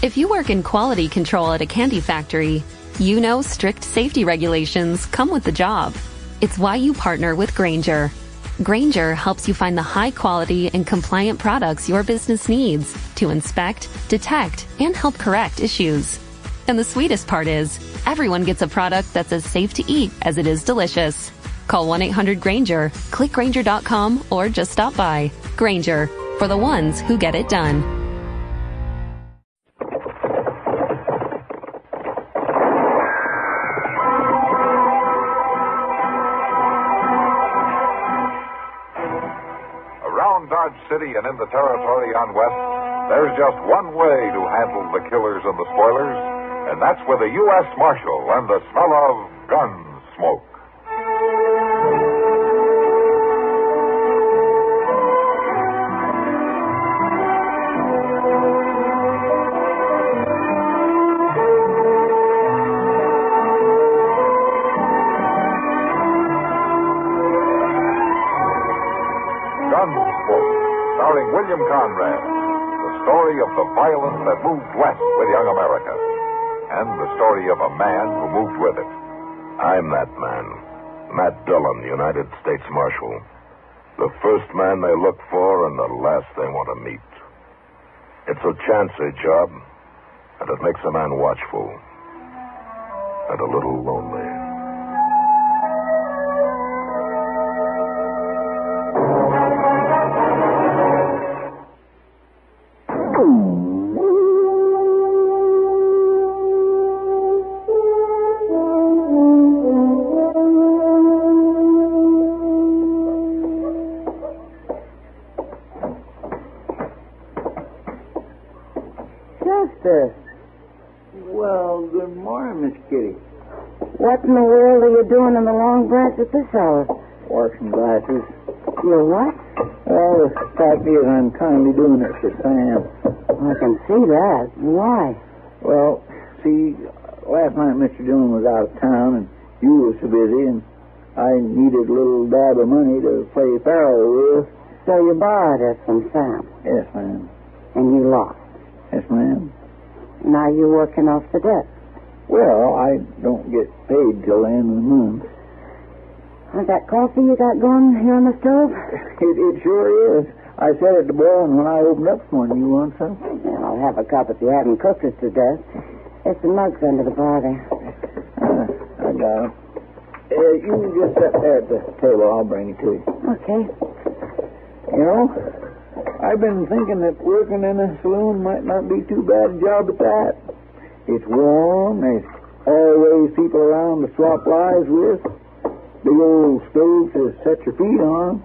If you work in quality control at a candy factory, you know strict safety regulations come with the job. It's why you partner with Grainger. Grainger helps you find the high-quality and compliant products your business needs to inspect, detect, and help correct issues. And the sweetest part is, everyone gets a product that's as safe to eat as it is delicious. Call 1-800-GRAINGER, click Grainger.com, or just stop by. Grainger, for the ones who get it done. Dodge City and in the territory on West, there's just one way to handle the killers and the spoilers, and that's with a U.S. Marshal and the smell of Gunsmoke. Gunsmoke, starring William Conrad, the story of the violence that moved west with young America, and the story of a man who moved with it. I'm that man, Matt Dillon, United States Marshal. The first man they look for and the last they want to meet. It's a chancy job, and it makes a man watchful and a little lonely. Well, good morning, Miss Kitty. What in the world are you doing in the Long Branch at this hour? Washing glasses. You're what? Well, the fact is I'm kindly doing it for Sam. I can see that. Why? Well, see, last night Mr. Dillon was out of town and you were so busy and I needed a little dab of money to play faro with. So you borrowed it from Sam? Yes, ma'am. And you lost? Yes, ma'am. Now you're working off the debt. Well, I don't get paid till the end of the month. That coffee you got going here on the stove? It sure is. I set it to boil, and when I opened up this morning, you want some? Yeah, I'll have a cup if you haven't cooked us to death. There's some mugs under the bar there. I got them. You just sit there at the table. I'll bring it to you. Okay. You know, I've been thinking that working in a saloon might not be too bad a job at that. It's warm. There's always people around to swap lives with. Big old stove to set your feet on.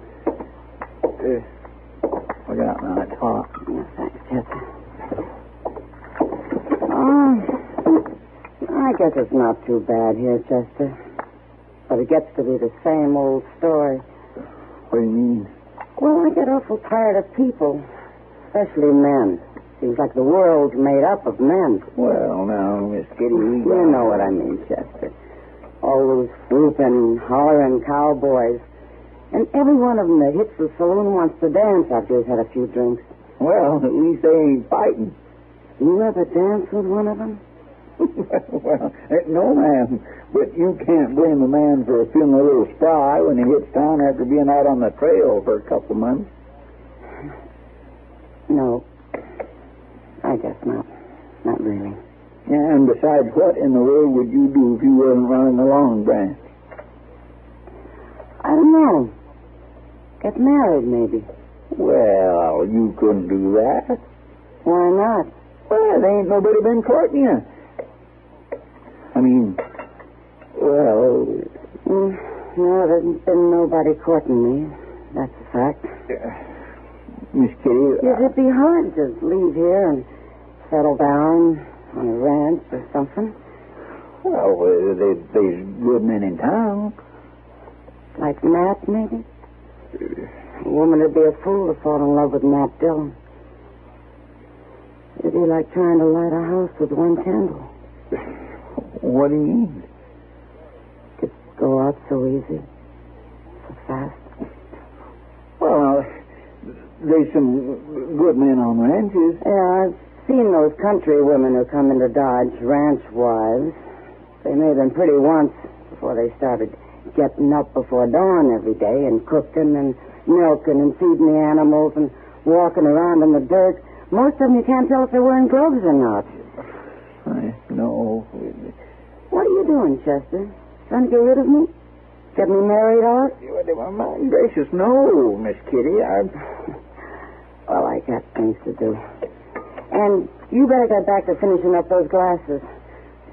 Look out now, it's hot. Yeah, thanks, Chester. Oh, I guess it's not too bad here, Chester. But it gets to be the same old story. What do you mean? Well, I get awful tired of people, especially men. Seems like the world's made up of men. Well, now, Miss Kitty, You know what I mean, Chester. All those whooping, hollering cowboys. And every one of them that hits the saloon wants to dance after he's had a few drinks. Well, at least they ain't fighting. You ever dance with one of them? Well, no, ma'am. But you can't blame a man for feeling a little spry when he hits town after being out on the trail for a couple of months. No. I guess not. Not really. Yeah, and besides, what in the world would you do if you wasn't running the Long Branch? I don't know. Get married, maybe. Well, you couldn't do that. Why not? Well, there ain't nobody been courting you. I mean, well... No, there's been nobody courting me. That's a fact. Miss Kitty... It'd be hard to leave here and settle down on a ranch or something. Well, there's good men in town. Like Matt, maybe? A woman would be a fool to fall in love with Matt Dillon. It'd be like trying to light a house with one candle. What do you mean? Just go out so easy, so fast. Well, there's some good men on ranches. Yeah, I've seen those country women who come into Dodge, ranch wives. They made them pretty once before they started getting up before dawn every day and cooking and milking and feeding the animals and walking around in the dirt. Most of them you can't tell if they're wearing gloves or not. I know. What are you doing, Chester? Trying to get rid of me? Get me married off? Well, my gracious, no, Miss Kitty. Well, I got things to do. And you better get back to finishing up those glasses.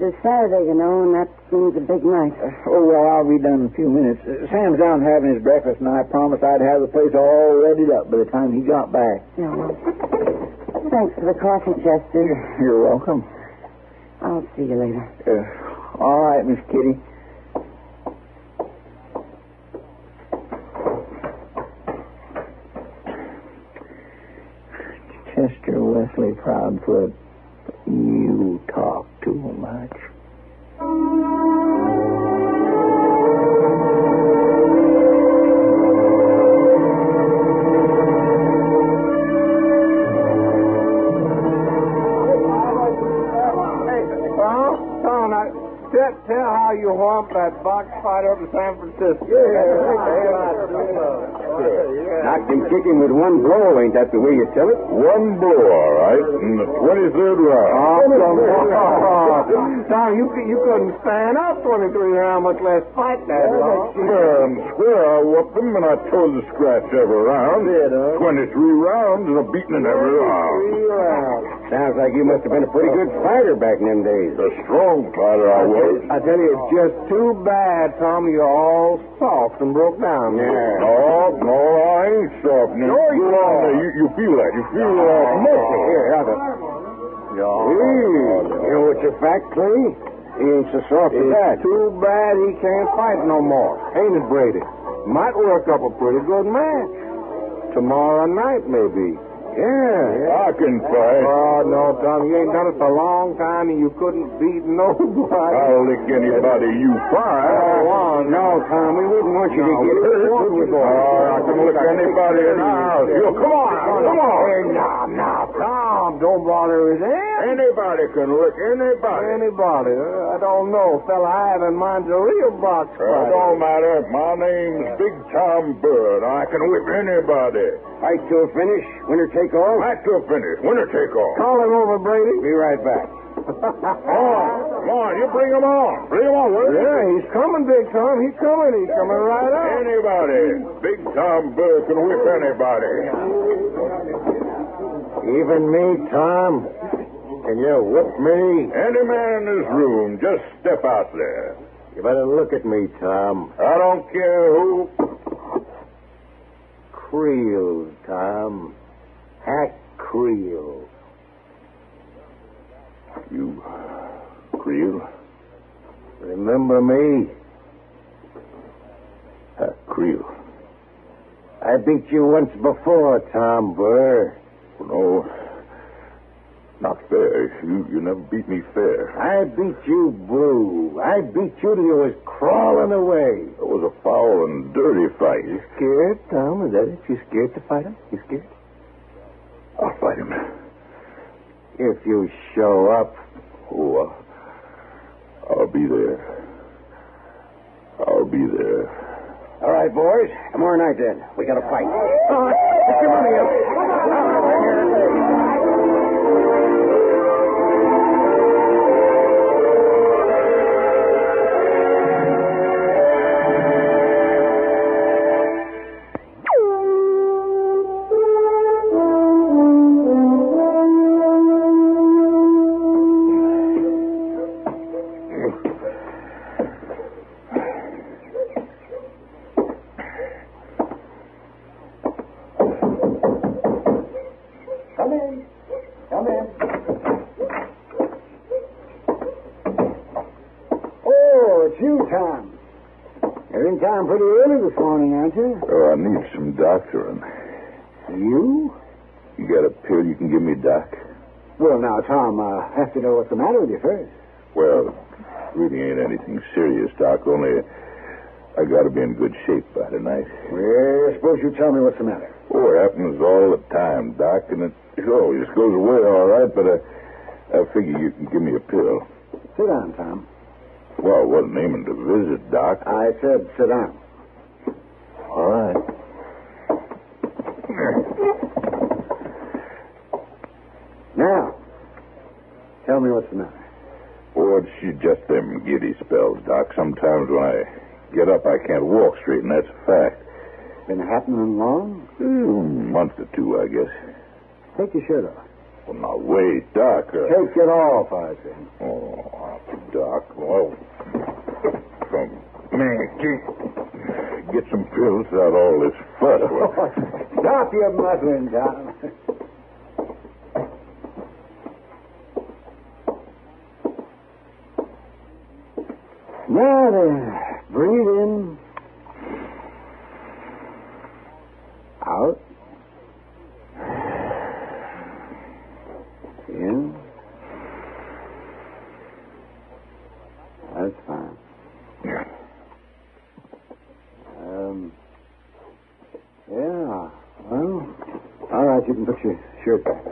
It's Saturday, you know, and that means a big night. Well, I'll be done in a few minutes. Sam's down having his breakfast, and I promised I'd have the place all readied up by the time he got back. Yeah, well, thanks for the coffee, Chester. You're welcome. I'll see you later. All right, Miss Kitty. Chester Wesley Proudfoot, you talk too much. Tell how you whomped that box fight up in San Francisco. Knocked him kicking with one blow, ain't that the way you tell it? One blow, all right. In the 23rd round. Tom, you couldn't stand up 23 rounds, much less fight that long. Fair and square, I whooped him, and I tore the scratch every round. 23 rounds and a beating in every round. Sounds like you must have been a pretty good fighter back in them days. A strong fighter I was. I tell you, it's just too bad, Tom, you're all soft and broke down. No, I ain't soft. No, you are. You feel that. You feel muscle. Here, have it. You know what's a fact, Clay? He ain't so soft as that. It's too bad he can't fight no more. Ain't it, Brady? Might work up a pretty good match. Tomorrow night, maybe. Yeah. I can fight. Oh, no, Tom, you ain't done it for a long time, and you couldn't beat nobody. I'll lick anybody you fight. Oh, No, Tom, we wouldn't want you to get hurt. I can lick anybody in the house. Come on. Hey, now, Tom, don't bother his head. Anybody can lick anybody. Anybody? I don't know. Fella I have in mind's a real box It fighter. don't matter. My name's Big Tom Bird. I can whip anybody. Fight to a finish. Winner take all. Back to a finish. Winner take all. Call him over, Brady. Be right back. Come on, you bring him on. Bring him on, will you? Yeah, he's coming, Big Tom. He's coming. He's coming right up. Anybody. Big Tom Bird can whip anybody. Even me, Tom. Can you whip me? Any man in this room, just step out there. You better look at me, Tom. I don't care who. Creel, Tom. Hack Creel. You, Creel? Remember me? Creel. I beat you once before, Tom Burr. No, not fair. You never beat me fair. I beat you blue. I beat you till you was crawling away. It was a foul and dirty fight. You scared, Tom? Is that it? You scared to fight him? You scared? I'll fight him. If you show up. Oh, I'll be there. I'll be there. All right, boys. Tomorrow night, then. We got to fight. All right, get your money up. Come in. Oh, it's you, Tom. You're in town pretty early this morning, aren't you? Oh, I need some doctoring. You? You got a pill you can give me, Doc? Well, now, Tom, I have to know what's the matter with you first. Well, really ain't anything serious, Doc. Only I got to be in good shape by tonight. Well, suppose you tell me what's the matter. Oh, it happens all the time, Doc, and it Sure, this goes away all right, but I figure you can give me a pill. Sit down, Tom. Well, I wasn't aiming to visit, Doc. I said sit down. All right. Now, tell me what's the matter. Oh, it's just them giddy spells, Doc. Sometimes when I get up, I can't walk straight, and that's a fact. Been happening long? A month or two, I guess. Take your shirt off. Well, now, wait, Doc. Take it off, I say. Oh, Doc. Well, man, get some pills without all this fuss. Stop your muttering, Tom. Now then, breathe in. Out. In. That's fine. Yeah. Well, all right, you can put your shirt back.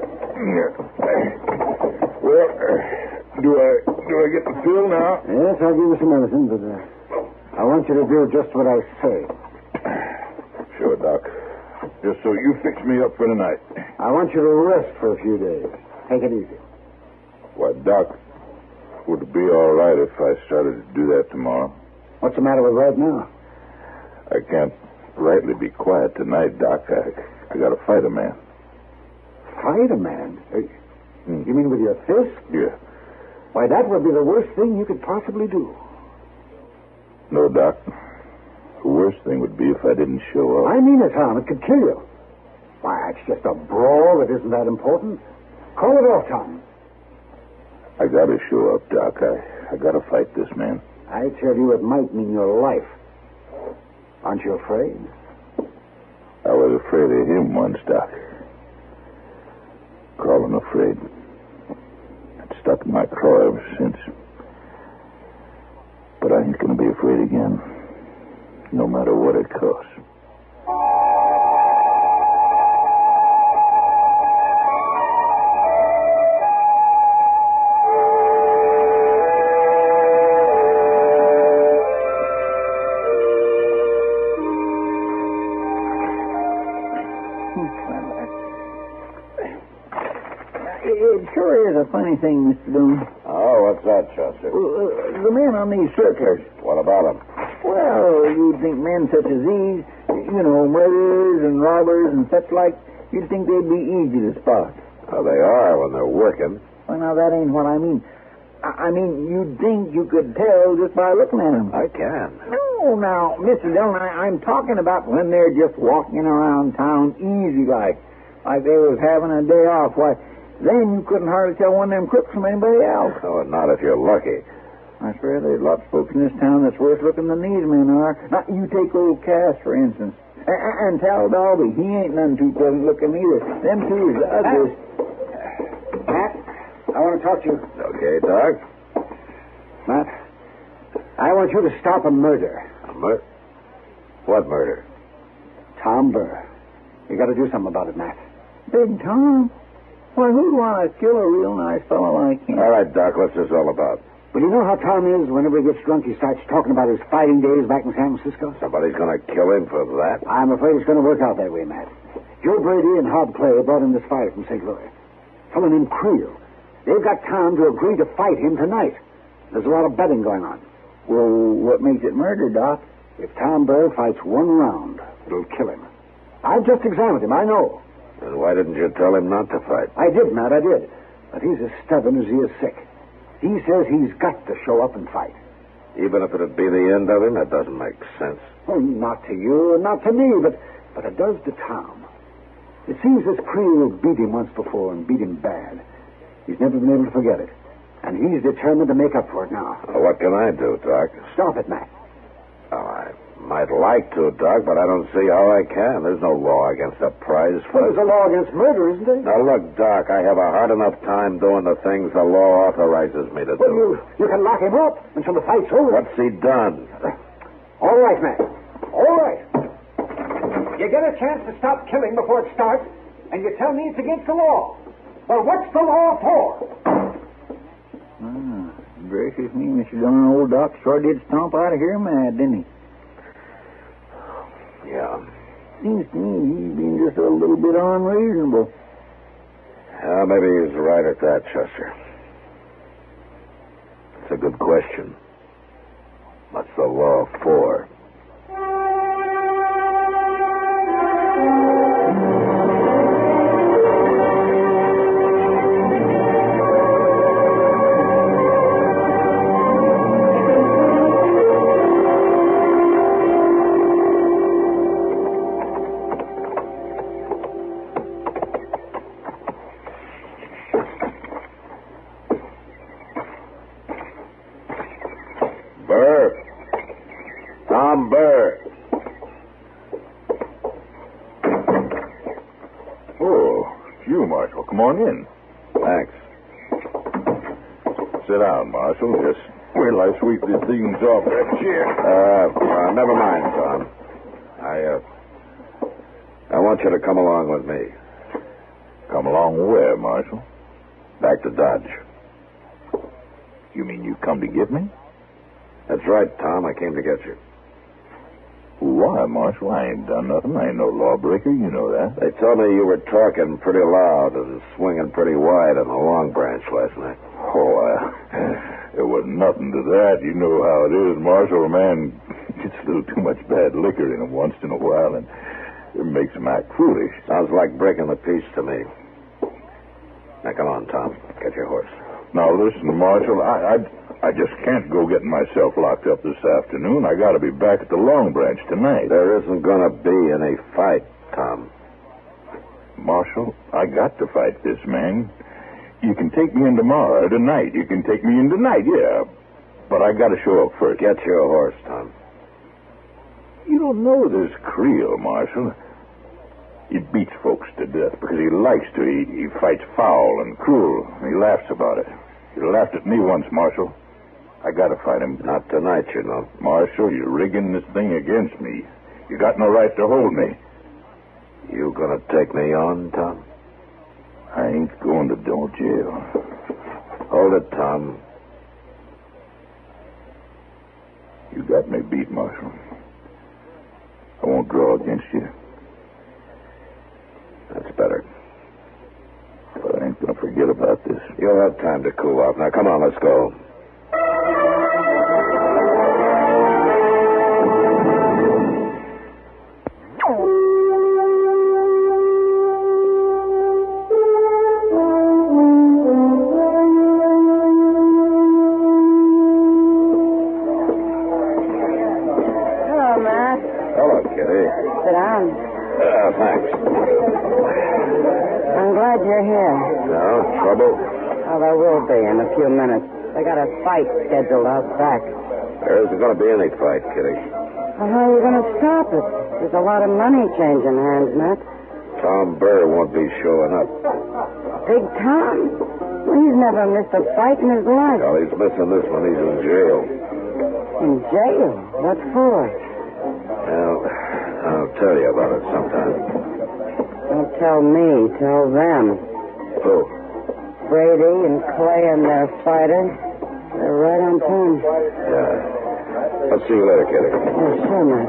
Well, do I get the pill now? Yes, I'll give you some medicine, but I want you to do just what I say. Sure, Doc. Just so you fix me up for tonight. I want you to rest for a few days. Take it easy. Why, Doc, would it be all right if I started to do that tomorrow? What's the matter with right now? I can't rightly be quiet tonight, Doc. I got to fight a man. Fight a man? You mean with your fist? Yeah. Why, that would be the worst thing you could possibly do. No, Doc. The worst thing would be if I didn't show up. I mean it, Tom. It could kill you. Why, it's just a brawl. It isn't that important. Call it off, Tom. I got to show up, Doc. I got to fight this man. I tell you, it might mean your life. Aren't you afraid? I was afraid of him once, Doc. Call him afraid. It's stuck in my craw ever since. But I ain't going to be afraid again, no matter what it costs. It sure is a funny thing, Mr. Boone. Oh, what's that, Chester? The men on these circulars. What about him? Well, you'd think men such as these, murderers and robbers and such like, you'd think they'd be easy to spot. Oh, they are when they're working. Well, now, that ain't what I mean. I mean, you'd think you could tell just by looking at them. I can. No, now, Mr. Dillon, I'm talking about when they're just walking around town easy like they was having a day off. Why, then you couldn't hardly tell one of them crooks from anybody else. Oh, not if you're lucky. I swear there's lots of folks in this town that's worse looking than these men are. Now, you take old Cass, for instance. And Tal Dalby, he ain't none too pleasant looking either. Them two is the others. Matt, I want to talk to you. Okay, Doc. Matt, I want you to stop a murder. A murder? What murder? Tom Burr. You got to do something about it, Matt. Big Tom? Why, who'd want to kill a real nice fellow like him? All right, Doc, what's this all about? Well, you know how Tom is? Whenever he gets drunk, he starts talking about his fighting days back in San Francisco. Somebody's going to kill him for that? I'm afraid it's going to work out that way, Matt. Joe Brady and Hob Clay brought in this fighter from St. Louis. A fellow named Creel. They've got Tom to agree to fight him tonight. There's a lot of betting going on. Well, what makes it murder, Doc? If Tom Burr fights one round, it'll kill him. I've just examined him, I know. Then why didn't you tell him not to fight? I did, Matt, I did. But he's as stubborn as he is sick. He says he's got to show up and fight. Even if it'd be the end of him, that doesn't make sense. Well, not to you and not to me, but it does to Tom. It seems this Creel beat him once before and beat him bad. He's never been able to forget it. And he's determined to make up for it now. Well, what can I do, Doc? Stop it, Matt. Oh, I might like to, Doc, but I don't see how I can. There's no law against a prize Well, fight. there's a law against murder, isn't there? Now, look, Doc, I have a hard enough time doing the things the law authorizes me to Well, do. you can lock him up until the fight's over. What's he done? All right, Matt. All right. You get a chance to stop killing before it starts, And you tell me it's against the law. Well, what's the law for? Gracious me, Mr. Dillon, old Doc sure did stomp out of here mad, didn't he? Yeah. Seems to me he's been just a little bit unreasonable. Maybe he's right at that, Chester. It's a good question. What's the law for? Tom Burr. Oh, it's you, Marshal. Come on in. Thanks. Sit down, Marshal. Just wait till I sweep these things off that chair. Never mind, Tom. I want you to come along with me. Come along where, Marshal? Back to Dodge. You mean you come to get me? That's right, Tom. I came to get you. Why, Marshal? I ain't done nothing. I ain't no lawbreaker. You know that. They told me you were talking pretty loud and swinging pretty wide on the Long Branch last night. Oh, there wasn't nothing to that. You know how it is, Marshal. A man gets a little too much bad liquor in him once in a while, and it makes him act foolish. Sounds like breaking the peace to me. Now, come on, Tom. Get your horse. Now, listen, Marshal, I just can't go getting myself locked up this afternoon. I got to be back at the Long Branch tonight. There isn't going to be any fight, Tom. Marshal, I got to fight this man. You can take me in tomorrow or tonight. You can take me in tonight, yeah. But I got to show up first. Get your horse, Tom. You don't know this Creel, Marshal. He beats folks to death because he likes to. He fights foul and cruel. And he laughs about it. He laughed at me once, Marshal. I got to fight him. Not tonight, you know. Marshal, you're rigging this thing against me. You got no right to hold me. You gonna take me on, Tom? I ain't going to no jail. Hold it, Tom. You got me beat, Marshal. I won't draw against you. That's better. But I ain't going to forget about this. You'll have time to cool off. Now, come on, let's go. Hello, Matt. Hello, Kitty. Sit down. Thanks. I'm glad you're here. No trouble? Oh, there will be in a few minutes. They got a fight scheduled out back. There isn't going to be any fight, Kitty. Well, how are you going to stop it? There's a lot of money changing hands, Matt. Tom Burr won't be showing up. Big Tom? Well, he's never missed a fight in his life. Well, he's missing this one. He's in jail. In jail? What for? Well, I'll tell you about it sometime. Don't tell me. Tell them. Who? Brady and Clay and their fighter. They're right on time. Yeah. I'll see you later, Kitty. Yeah, sure, Matt.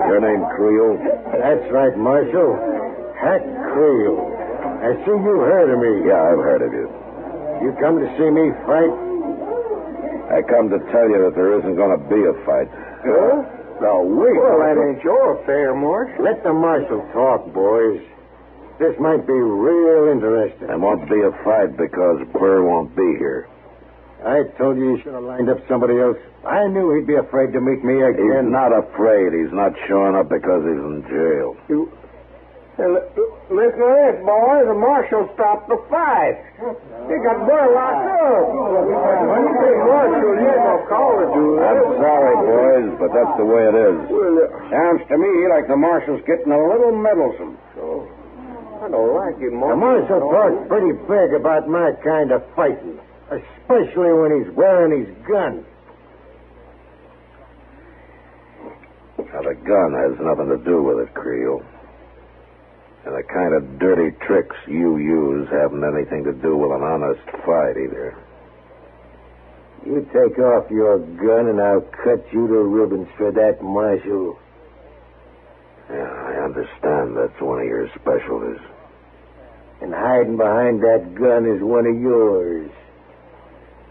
Your name Creel? That's right, Marshal. Hack Creel. I see you heard of me. Yeah, I've heard of you. You come to see me fight? I come to tell you that there isn't going to be a fight. Huh? Now, wait. Well, that ain't your affair, Marshal. Let the Marshal talk, boys. This might be real interesting. There won't be a fight because Burr won't be here. I told you should have lined up somebody else. I knew he'd be afraid to meet me again. He's not afraid. He's not showing up because he's in jail. Listen to this, boys. The Marshal stopped the fight. He got Burr locked up. When you say Marshal, you ain't no call to do that. I'm sorry, boys, but that's the way it is. Sounds to me like the Marshal's getting a little meddlesome. I don't like it, Marshal. The Marshal talks pretty big about my kind of fighting, especially when he's wearing his gun. Now, the gun has nothing to do with it, Creel. And the kind of dirty tricks you use haven't anything to do with an honest fight, either. You take off your gun and I'll cut you to ribbons for that, Marshal. Yeah, I understand that's one of your specialties. And hiding behind that gun is one of yours.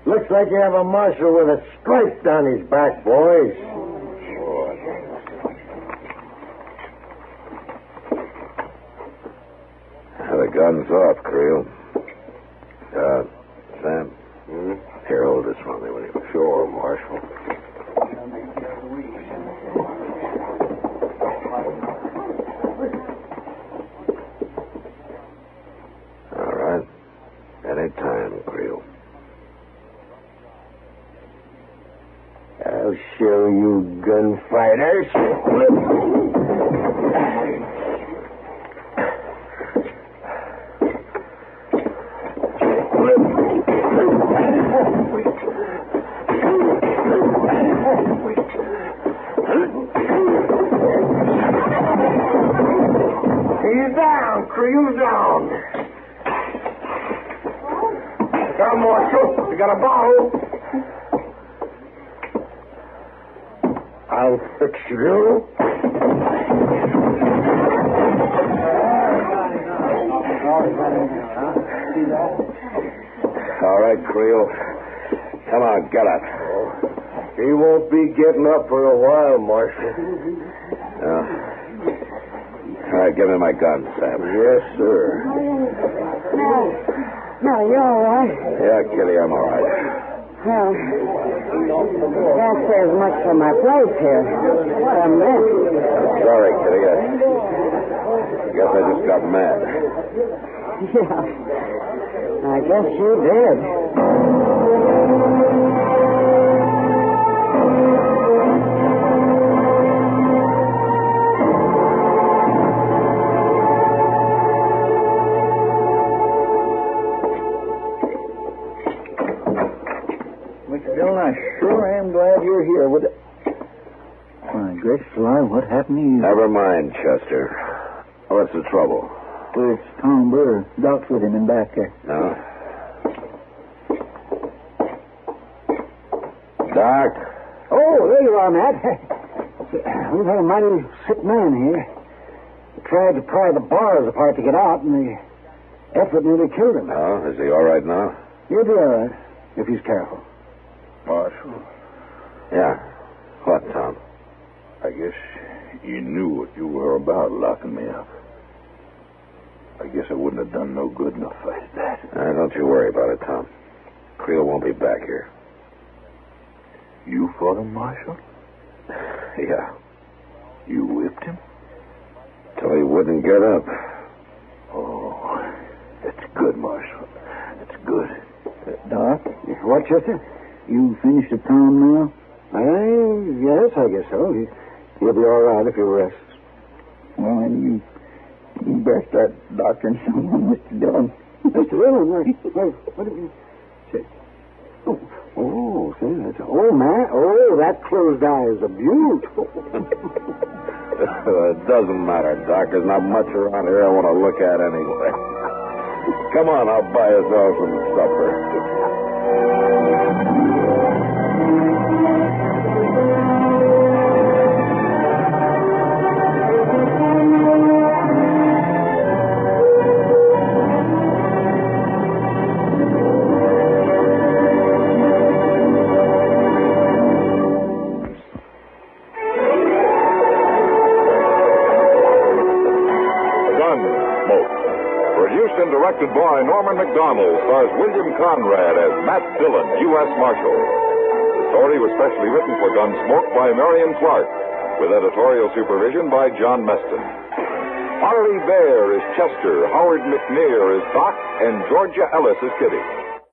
Looks like you have a marshal with a stripe down his back, boys. The gun's off, Creel. Sam? Here, hold this for me, will you? Sure, Marshal. All right. Anytime, Creel. I'll show you gunfighters. He's down, Creel's down. Come, Marshal. You got a bottle. I'll fix you. All right, Creel. Come on, get up. He won't be getting up for a while, Marshal. All right, give me my gun, Sam. Yes, sir. No, you're all right. Yeah, Kitty, I'm all right. Well, can't say as much for my place here. What a mess. Sorry, Kitty. I guess I just got mad. Yeah, I guess you did. Mr. Dillon, I sure am glad you're here. My gracious alive, what happened to you? Never mind, Chester. What's the trouble? Well, it's Tom Burr. Doc's with him in back there. No? Doc? Oh, there you are, Matt. We've had a mighty sick man here. He tried to pry the bars apart to get out, and the effort nearly killed him. Oh, is he all right now? He'll be all right, if he's careful. Marshal, Yeah. What, Tom? I guess you knew what you were about locking me up. I guess I wouldn't have done no good in a fight that. Don't you worry about it, Tom. Creel won't be back here. You fought him, Marshal? Yeah. You whipped him? Till he wouldn't get up. Oh, that's good, Marshal. That's good. Doc? What, Chester? You finished with Tom now? Yes, I guess so. He'll be all right if he rests. Well, then you better start doctoring someone, Mr. Dillon. Mr. Dillon? What did you say? Oh, see, that's... Oh, man. Oh, that closed eye is a beaut. It doesn't matter, Doc. There's not much around here I want to look at anyway. Come on, I'll buy us all some supper. Gunsmoke. Produced and directed by Norman McDonald, stars William Conrad as Matt Dillon, U.S. Marshal. The story was specially written for Gunsmoke by Marion Clark, with editorial supervision by John Meston. Harley Bear is Chester, Howard McNear is Doc, and Georgia Ellis is Kitty.